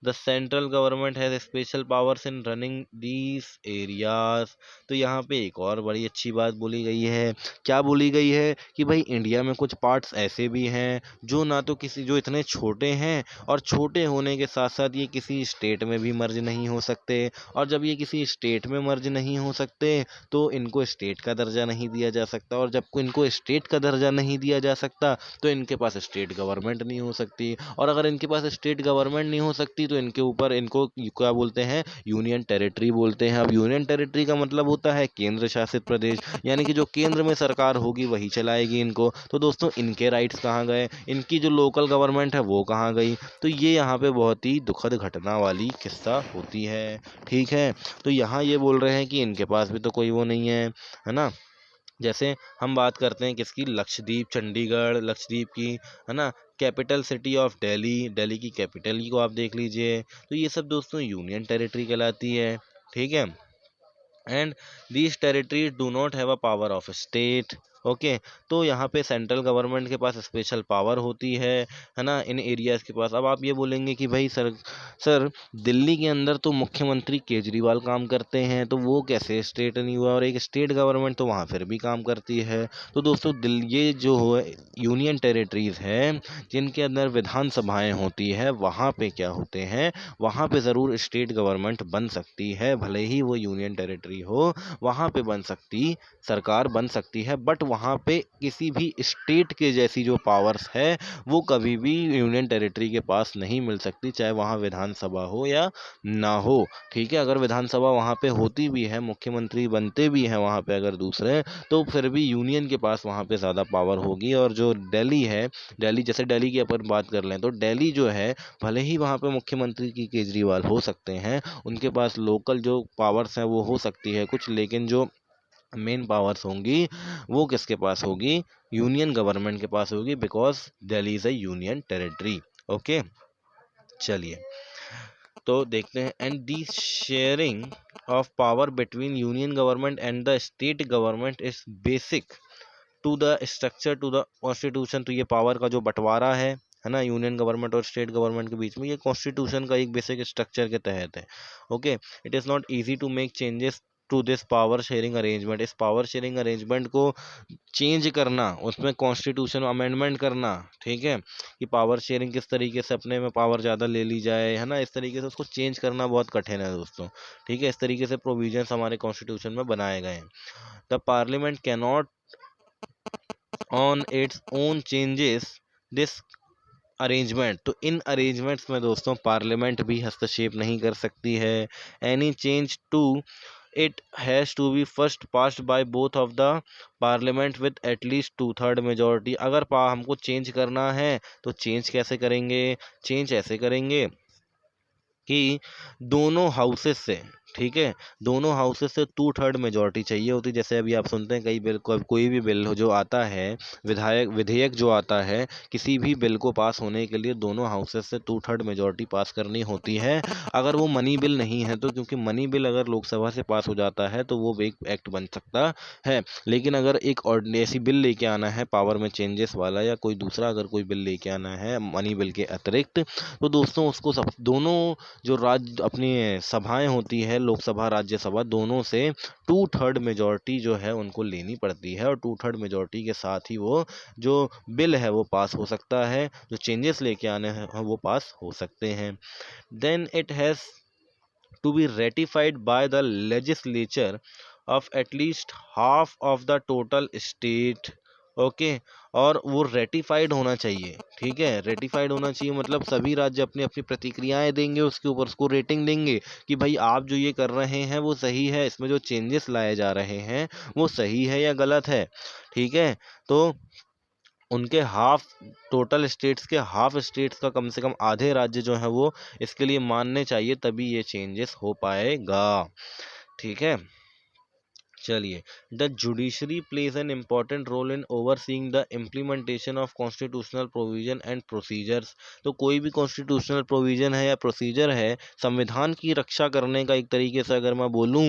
The central government has special powers in running these areas. तो यहाँ पे एक और बड़ी अच्छी बात बोली गई है। क्या बोली गई है कि भाई इंडिया में कुछ पार्ट्स ऐसे भी हैं जो ना तो किसी, जो इतने छोटे हैं और छोटे होने के साथ साथ ये किसी स्टेट में भी मर्ज नहीं हो सकते, और जब ये किसी स्टेट में मर्ज नहीं हो सकते तो इनको स्टेट का दर्जा नहीं दिया जा सकता, और जब इनको स्टेट का दर्जा नहीं दिया जा सकता तो इनके पास स्टेट गवर्नमेंट नहीं हो सकती, और अगर इनके पास स्टेट गवर्नमेंट नहीं हो सकती तो इनके ऊपर इनको क्या बोलते हैं, यूनियन टेरिटरी बोलते हैं। अब यूनियन टेरिटरी का मतलब होता है केंद्र शासित प्रदेश, यानी कि जो केंद्र में सरकार होगी वही चलाएगी इनको। तो दोस्तों इनके राइट्स कहाँ गए, इनकी जो लोकल गवर्नमेंट है वो कहाँ गई। तो ये यहाँ पे बहुत ही दुखद घटना वाली किस्सा होती है, ठीक है। तो यहाँ ये बोल रहे हैं कि इनके पास भी तो कोई वो नहीं है ना। जैसे हम बात करते हैं किसकी, लक्षद्वीप, चंडीगढ़, लक्षद्वीप की, है ना। Capital city of Delhi, Delhi की कैपिटल को आप देख लीजिए। तो ये सब दोस्तों यूनियन टेरिटरी कहलाती है, ठीक है। And these territories do not have a power of state. Okay, तो यहाँ पे सेंट्रल गवर्नमेंट के पास स्पेशल पावर होती है ना, इन एरियाज़ के पास। अब आप ये बोलेंगे कि भाई सर दिल्ली के अंदर तो मुख्यमंत्री केजरीवाल काम करते हैं, तो वो कैसे स्टेट नहीं हुआ, और एक स्टेट गवर्नमेंट तो वहाँ फिर भी काम करती है। तो दोस्तों ये जो है यूनियन टेरिटरीज़ है जिनके अंदर विधानसभाएँ होती है, वहाँ पे क्या होते हैं, वहाँ पे ज़रूर स्टेट गवर्नमेंट बन सकती है, भले ही वो यूनियन टेरिटरी हो, वहाँ पे बन सकती, सरकार बन सकती है, बट वहाँ पे किसी भी स्टेट के जैसी जो पावर्स है वो कभी भी यूनियन टेरिटरी के पास नहीं मिल सकती, चाहे वहाँ विधानसभा हो या ना हो, ठीक है। अगर विधानसभा वहाँ पे होती भी है, मुख्यमंत्री बनते भी हैं वहाँ पे अगर दूसरे, तो फिर भी यूनियन के पास वहाँ पे ज़्यादा पावर होगी। और जो दिल्ली है, दिल्ली जैसे दिल्ली की अपन बात कर लें तो दिल्ली जो है, भले ही वहाँ पे मुख्यमंत्री की केजरीवाल हो सकते हैं, उनके पास लोकल जो पावर्स हैं वो हो सकती है कुछ, लेकिन जो मेन पावर्स होंगी वो किसके पास होगी, यूनियन गवर्नमेंट के पास होगी, because Delhi is a union territory. Okay, चलिए तो देखते हैं। And the sharing of power between union government and the state government is basic to the structure to the constitution. तो ये पावर का जो बंटवारा है ना, यूनियन गवर्नमेंट और स्टेट गवर्नमेंट के बीच में, ये कॉन्स्टिट्यूशन का एक बेसिक स्ट्रक्चर के तहत है। Okay, it is not easy to make changes to this power sharing arrangement. इस पावर शेयरिंग अरेंजमेंट को चेंज करना, उसमें कॉन्स्टिट्यूशन अमेंडमेंट करना, ठीक है, कि पावर शेयरिंग किस तरीके से अपने में पावर ज़्यादा ले ली जाए, है ना, इस तरीके से उसको चेंज करना बहुत कठिन है दोस्तों, ठीक है। इस तरीके से प्रोविजंस हमारे कॉन्स्टिट्यूशन में बनाए गए हैं। The parliament can not on its own changes this arrangement. तो इन अरेंजमेंट्स में दोस्तों पार्लियामेंट भी हस्तक्षेप नहीं कर सकती है। Any change to it has to be first passed by both of the parliament with at least 2/3 majority. अगर हमको चेंज करना है तो चेंज कैसे करेंगे, चेंज ऐसे करेंगे कि दोनों हाउसेस से, ठीक है, दोनों हाउसेस से 2/3 मेजॉरिटी चाहिए होती। जैसे अभी आप सुनते हैं कई बिल, कोई भी बिल जो आता है, विधेयक जो आता है, किसी भी बिल को पास होने के लिए दोनों हाउसेस से 2/3 मेजॉरिटी पास करनी होती है। अगर वो मनी बिल नहीं है तो, क्योंकि मनी बिल अगर लोकसभा से पास हो जाता है तो वो एक एक्ट बन सकता है, लेकिन अगर एक ऐसी बिल लेके आना है पावर में चेंजेस वाला, या कोई दूसरा अगर कोई बिल लेके आना है मनी बिल के अतिरिक्त, तो दोस्तों उसको सब दोनों जो राज्य अपनी सभाएं होती है, लोकसभा राज्यसभा, दोनों से 2/3 मेजॉरिटी जो है उनको लेनी पड़ती है, और 2/3 मेजॉरिटी के साथ ही वो जो बिल है वो पास हो सकता है, जो चेंजेस लेके आने हैं वो पास हो सकते हैं। Then it has to be ratified by the legislature of at least half of the total state. Okay, और वो रेटिफाइड होना चाहिए। ठीक है, रेटिफाइड होना चाहिए मतलब सभी राज्य अपनी अपनी प्रतिक्रियाएं देंगे, उसके ऊपर उसको रेटिंग देंगे कि भाई आप जो ये कर रहे हैं वो सही है, इसमें जो चेंजेस लाए जा रहे हैं वो सही है या गलत है। ठीक है, तो उनके हाफ, टोटल स्टेट्स के हाफ स्टेट्स का कम से कम आधे राज्य जो है वो इसके लिए मानने चाहिए, तभी ये चेंजेस हो पाएगा। ठीक है, चलिए, the judiciary plays an important role in overseeing the implementation of constitutional provision and procedures. तो कोई भी कॉन्स्टिट्यूशनल प्रोविजन है या प्रोसीजर है, संविधान की रक्षा करने का, एक तरीके से अगर मैं बोलूँ,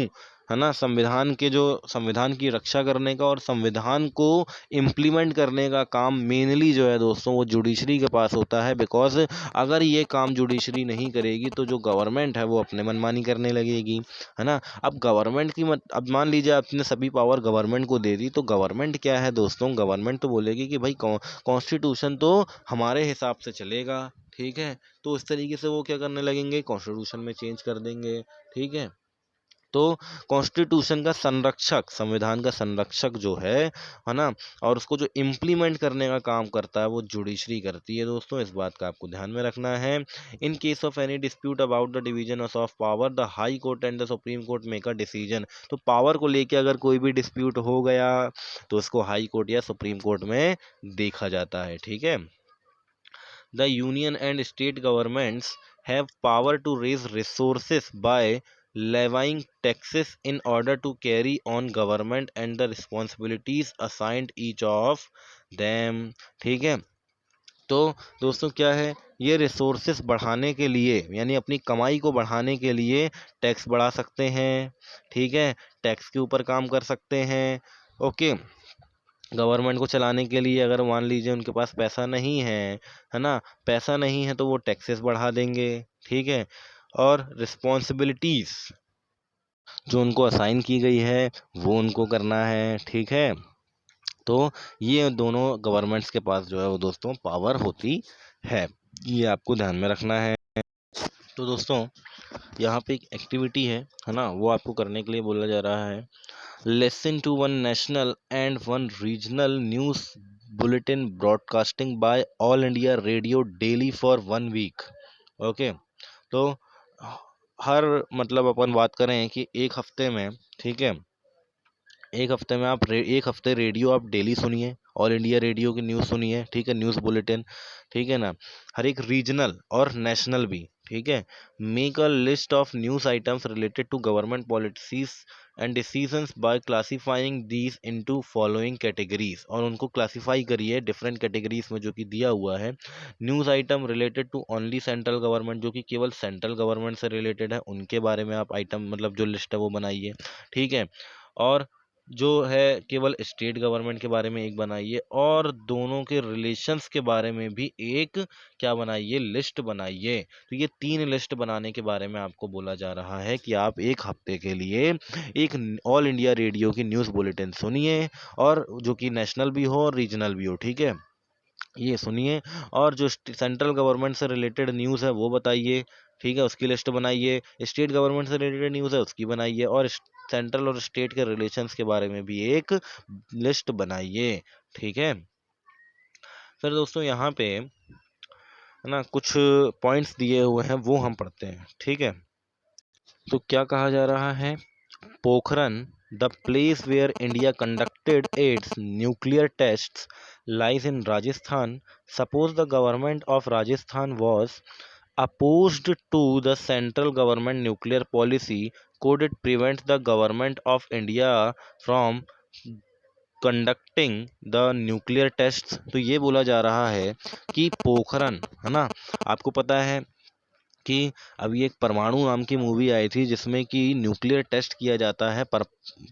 है ना, संविधान के जो, संविधान की रक्षा करने का और संविधान को इम्प्लीमेंट करने का काम मेनली जो है दोस्तों वो जुडिशरी के पास होता है। बिकॉज अगर ये काम जुडिशरी नहीं करेगी तो जो गवर्नमेंट है वो अपने मनमानी करने लगेगी, है ना। अब गवर्नमेंट की अब मान लीजिए आपने सभी पावर गवर्नमेंट को दे दी, तो गवर्नमेंट क्या है दोस्तों, गवर्नमेंट तो बोलेगी कि भाई कॉन्स्टिट्यूशन तो हमारे हिसाब से चलेगा। ठीक है, तो इस तरीके से वो क्या करने लगेंगे, कॉन्स्टिट्यूशन में चेंज कर देंगे। ठीक है, तो कॉन्स्टिट्यूशन का संरक्षक, संविधान का संरक्षक जो है ना, और उसको जो इम्प्लीमेंट करने का काम करता है वो जुडिशरी करती है दोस्तों, इस बात का आपको ध्यान में रखना है। In case of any dispute about the division of power, the high court and the supreme court make a decision. तो पावर को लेके अगर कोई भी डिस्प्यूट हो गया तो इसको हाई कोर्ट या सुप्रीम कोर्ट में देखा जाता है। ठीक है, the union and state governments have power to raise resources by levying taxes in order to carry on government and the responsibilities assigned each of them। ठीक है, तो दोस्तों क्या है, ये रिसोर्सेस बढ़ाने के लिए यानी अपनी कमाई को बढ़ाने के लिए टैक्स बढ़ा सकते हैं। ठीक है, टैक्स के ऊपर काम कर सकते हैं। ओके, गवर्नमेंट को चलाने के लिए अगर मान लीजिए उनके पास पैसा नहीं है ना, पैसा नहीं है तो वो टैक्सेस बढ़ा देंगे। ठीक है, और रिस्पॉन्सिबिलिटीज जो उनको असाइन की गई है वो उनको करना है। ठीक है, तो ये दोनों गवर्नमेंट्स के पास जो है वो दोस्तों पावर होती है, ये आपको ध्यान में रखना है। तो दोस्तों यहाँ पे एक एक्टिविटी है ना, वो आपको करने के लिए बोला जा रहा है। Listen to one national and one regional news bulletin broadcasting by All India Radio daily for 1 week। Okay, तो हर, मतलब अपन बात करें कि एक हफ्ते में, ठीक है, एक हफ्ते में आप एक हफ्ते रेडियो आप डेली सुनिए, ऑल इंडिया रेडियो की न्यूज़ सुनिए। ठीक है, न्यूज़ बुलेटिन। ठीक है ना, हर एक रीजनल और नेशनल भी। ठीक है, make a list of news items related to government policies and decisions by classifying these into following categories, और उनको क्लासीफाई करिए डिफरेंट कैटेगरीज में जो कि दिया हुआ है। News item related to only central government, जो कि केवल सेंट्रल गवर्नमेंट से रिलेटेड है, उनके बारे में आप आइटम, मतलब जो लिस्ट है वो बनाइए। ठीक है, और जो है केवल स्टेट गवर्नमेंट के बारे में एक बनाइए, और दोनों के रिलेशंस के बारे में भी एक क्या बनाइए, लिस्ट बनाइए। तो ये 3 लिस्ट बनाने के बारे में आपको बोला जा रहा है कि आप एक हफ्ते के लिए एक ऑल इंडिया रेडियो की न्यूज़ बुलेटिन सुनिए, और जो कि नेशनल भी हो और रीजनल भी हो। ठीक है, ये सुनिए, और जो सेंट्रल गवर्नमेंट से रिलेटेड न्यूज़ है वो बताइए। ठीक है, उसकी लिस्ट बनाइए। स्टेट गवर्नमेंट से रिलेटेड न्यूज़ है उसकी बनाइए, और सेंट्रल और स्टेट के रिलेशंस के बारे में भी एक लिस्ट बनाइए। ठीक है, फिर दोस्तों यहाँ पे है ना कुछ पॉइंट्स दिए हुए हैं वो हम पढ़ते हैं। ठीक है, तो क्या कहा जा रहा है, Pokhran, the place where India conducted its nuclear tests, lies in Rajasthan. Suppose the government of Rajasthan was opposed to the central government nuclear policy, could it prevent the government of India from conducting the nuclear test. तो ये बोला जा रहा है कि पोखरन, है ना, आपको पता है कि अभी एक परमाणु नाम की मूवी आई थी जिसमें कि न्यूक्लियर टेस्ट किया जाता है पर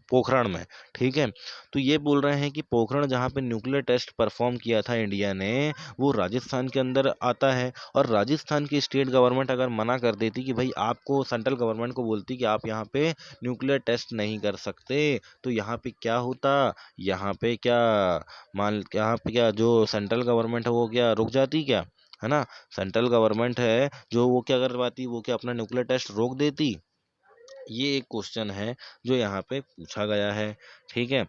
पोखरण में। ठीक है, तो ये बोल रहे हैं कि पोखरण जहाँ पे न्यूक्लियर टेस्ट परफॉर्म किया था इंडिया ने, वो राजस्थान के अंदर आता है, और राजस्थान की स्टेट गवर्नमेंट अगर मना कर देती कि भाई आपको, सेंट्रल गवर्नमेंट को बोलती कि आप यहाँ पे न्यूक्लियर टेस्ट नहीं कर सकते, तो यहाँ पे क्या होता, यहाँ पे क्या, यहाँ पे क्या जो सेंट्रल गवर्नमेंट है वो क्या रुक जाती क्या, है ना। सेंट्रल गवर्नमेंट है जो वो क्या कर पाती, वो क्या अपना न्यूक्लियर टेस्ट रोक देती, ये एक क्वेश्चन है जो यहाँ पे पूछा गया है। ठीक है,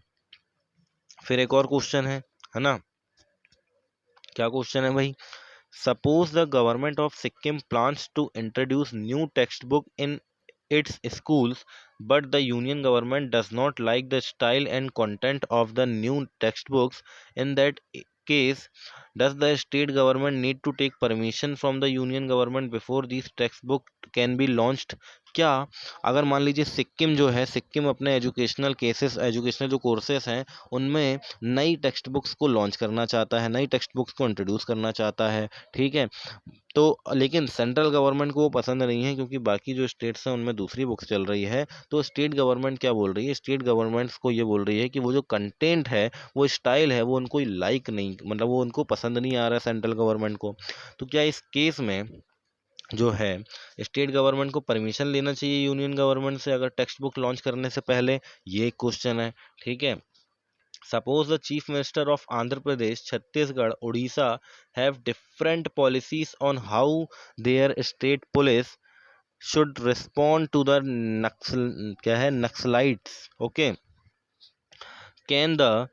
फिर एक और क्वेश्चन है ना। क्या क्वेश्चन है भाई? Suppose the government of Sikkim plans to introduce new text book in its schools, but the union government does not like the style and content of the new textbooks. In that case, does the state government need to take permission from the union government before these textbook can be launched? क्या अगर मान लीजिए सिक्किम जो है, सिक्किम अपने educational जो courses हैं उनमें नई टेक्स्ट बुक्स को लॉन्च करना चाहता है, नई टेक्स्ट बुक्स को इंट्रोड्यूस करना चाहता है। ठीक है, तो लेकिन सेंट्रल गवर्नमेंट को वो पसंद नहीं है, क्योंकि बाकी जो स्टेट्स हैं उनमें दूसरी बुक्स चल रही है। तो स्टेट गवर्नमेंट क्या बोल रही है? स्टेट गवर्नमेंट्स को ये बोल रही है कि वो जो कंटेंट है, वो स्टाइल है, वो उनको लाइक नहीं, मतलब वो उनको पसंद नहीं आ रहा है सेंट्रल गवर्नमेंट को। तो क्या इस केस में जो है स्टेट गवर्नमेंट को परमिशन लेना चाहिए यूनियन गवर्नमेंट से अगर टेक्स्ट बुक लॉन्च करने से पहले? ये एक क्वेश्चन है। ठीक है, suppose the chief minister of Andhra Pradesh, Chhattisgarh, Odisha have different policies on how their state police should respond to the Naxalites. Okay, can the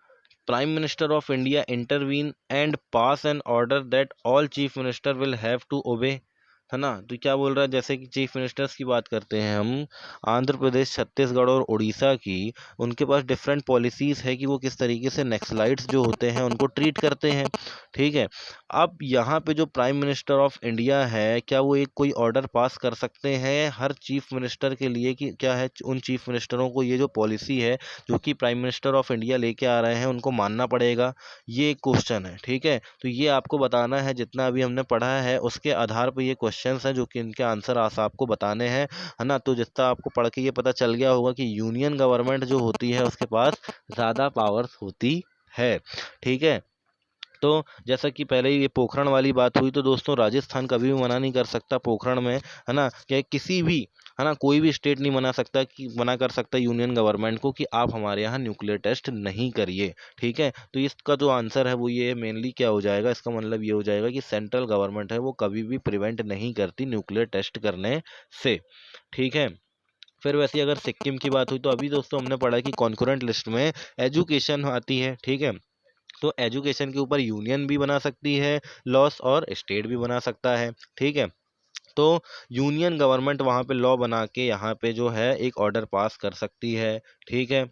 Prime Minister of India intervene and pass an order that all chief minister will have to obey? है ना। तो क्या बोल रहा है, जैसे कि chief ministers की बात करते हैं हम, आंध्र प्रदेश, छत्तीसगढ़ और उड़ीसा की, उनके पास डिफरेंट पॉलिसीज़ है कि वो किस तरीके से नक्सलाइट्स जो होते हैं उनको ट्रीट करते हैं। ठीक है, अब यहाँ पे जो प्राइम मिनिस्टर ऑफ इंडिया है, क्या वो एक कोई ऑर्डर पास कर सकते हैं हर चीफ मिनिस्टर के लिए कि क्या है, उन चीफ मिनिस्टरों को ये जो पॉलिसी है जो कि प्राइम मिनिस्टर ऑफ इंडिया लेके आ रहे हैं उनको मानना पड़ेगा? ये एक क्वेश्चन है। ठीक है, तो ये आपको बताना है, जितना अभी हमने पढ़ा है उसके आधार पर ये क्वेश्चंस हैं जो कि इनके आंसर आपको बताने हैं, है ना। तो जितना आपको पढ़ के ये पता चल गया होगा कि यूनियन गवर्नमेंट जो होती है उसके पास ज़्यादा पावर्स होती है। ठीक है, तो जैसा कि पहले ही ये पोखरण वाली बात हुई, तो दोस्तों राजस्थान कभी भी मना नहीं कर सकता पोखरण में, है ना, कि किसी भी, है ना, कोई भी स्टेट नहीं मना कर सकता यूनियन गवर्नमेंट को कि आप हमारे यहाँ न्यूक्लियर टेस्ट नहीं करिए। ठीक है, तो इसका जो आंसर है वो ये मेनली क्या हो जाएगा, इसका मतलब ये हो जाएगा कि सेंट्रल गवर्नमेंट है वो कभी भी प्रिवेंट नहीं करती न्यूक्लियर टेस्ट करने से। ठीक है, फिर वैसे अगर सिक्किम की बात हुई तो अभी दोस्तों हमने पढ़ा कि कॉन्करेंट लिस्ट में एजुकेशन आती है। ठीक है, तो एजुकेशन के ऊपर यूनियन भी बना सकती है लॉस और स्टेट भी बना सकता है। ठीक है, तो यूनियन गवर्नमेंट वहाँ पे लॉ बना के यहाँ पे जो है एक ऑर्डर पास कर सकती है। ठीक है,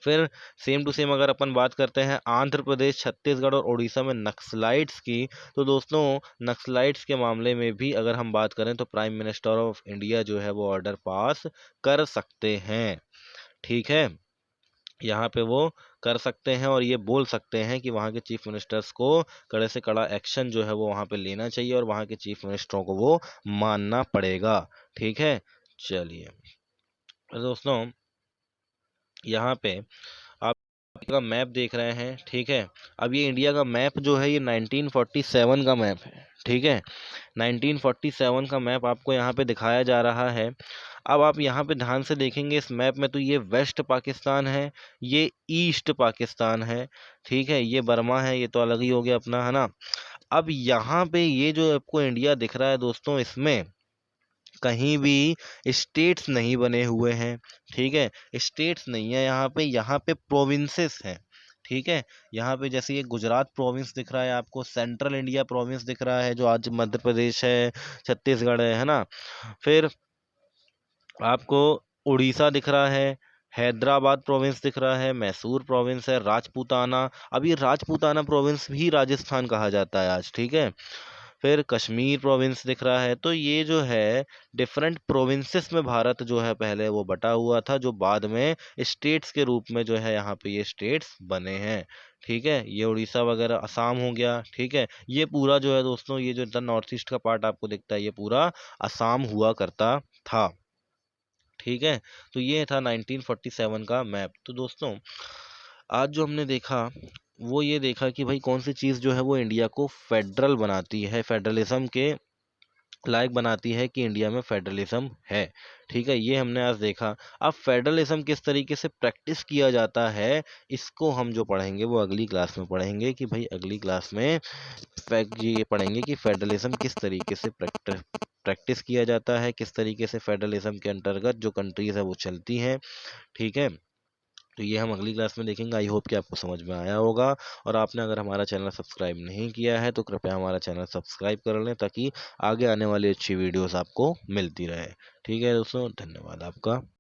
फिर सेम टू सेम अगर अपन बात करते हैं आंध्र प्रदेश, छत्तीसगढ़ और उड़ीसा में नक्सलाइट्स की, तो दोस्तों नक्सलाइट्स के मामले में भी अगर हम बात करें तो प्राइम मिनिस्टर ऑफ इंडिया जो है वो ऑर्डर पास कर सकते हैं। ठीक है, यहाँ पे वो कर सकते हैं और ये बोल सकते हैं कि वहाँ के चीफ मिनिस्टर्स को कड़े से कड़ा एक्शन जो है वो वहाँ पे लेना चाहिए और वहाँ के चीफ मिनिस्टरों को वो मानना पड़ेगा। ठीक है, चलिए दोस्तों यहाँ पे आप का मैप देख रहे हैं। ठीक है, अब ये इंडिया का मैप जो है ये 1947 का मैप है। ठीक है, 1947 का मैप आपको यहाँ पे दिखाया जा रहा है। अब आप यहाँ पे ध्यान से देखेंगे इस मैप में, तो ये वेस्ट पाकिस्तान है, ये ईस्ट पाकिस्तान है। ठीक है, ये बर्मा है, ये तो अलग ही हो गया अपना, है ना। अब यहाँ पे ये जो आपको इंडिया दिख रहा है दोस्तों, इसमें कहीं भी स्टेट्स नहीं बने हुए हैं। ठीक है, स्टेट्स नहीं है यहाँ पे प्रोविंसेस हैं। ठीक है, यहाँ पे जैसे ये गुजरात प्रोविंस दिख रहा है आपको, सेंट्रल इंडिया प्रोविंस दिख रहा है जो आज मध्य प्रदेश है, छत्तीसगढ़ है ना। फिर आपको उड़ीसा दिख रहा है, हैदराबाद प्रोविंस दिख रहा है, मैसूर प्रोविंस है, राजपूताना, अब ये राजपूताना प्रोविंस भी राजस्थान कहा जाता है आज। ठीक है, फिर कश्मीर प्रोविंस दिख रहा है। तो ये जो है डिफरेंट प्रोविंसेस में भारत जो है पहले वो बटा हुआ था, जो बाद में स्टेट्स के रूप में जो है यहाँ पे ये स्टेट्स बने हैं। ठीक है, ये उड़ीसा वगैरह असम हो गया। ठीक है, ये पूरा जो है दोस्तों, ये जो नॉर्थ ईस्ट का पार्ट आपको दिखता है ये पूरा असम हुआ करता था। ठीक है, तो ये था 1947 का मैप। तो दोस्तों आज जो हमने देखा वो ये देखा कि भाई कौन सी चीज़ जो है वो इंडिया को फेडरल बनाती है, फेडरलिज्म के लायक बनाती है कि इंडिया में फेडरलिज्म है। ठीक है, ये हमने आज देखा। अब फेडरलिज्म किस तरीके से प्रैक्टिस किया जाता है इसको हम जो पढ़ेंगे वो अगली क्लास में पढ़ेंगे कि भाई अगली क्लास में ये पढ़ेंगे कि फेडरलिज्म किस तरीके से प्रैक्टिस किया जाता है, किस तरीके से फेडरलिज्म के अंतर्गत जो कंट्रीज़ है वो चलती हैं। ठीक है, तो ये हम अगली क्लास में देखेंगे। आई होप कि आपको समझ में आया होगा। और आपने अगर हमारा चैनल सब्सक्राइब नहीं किया है तो कृपया हमारा चैनल सब्सक्राइब कर लें, ताकि आगे आने वाली अच्छी वीडियोस आपको मिलती रहे। ठीक है दोस्तों, धन्यवाद आपका।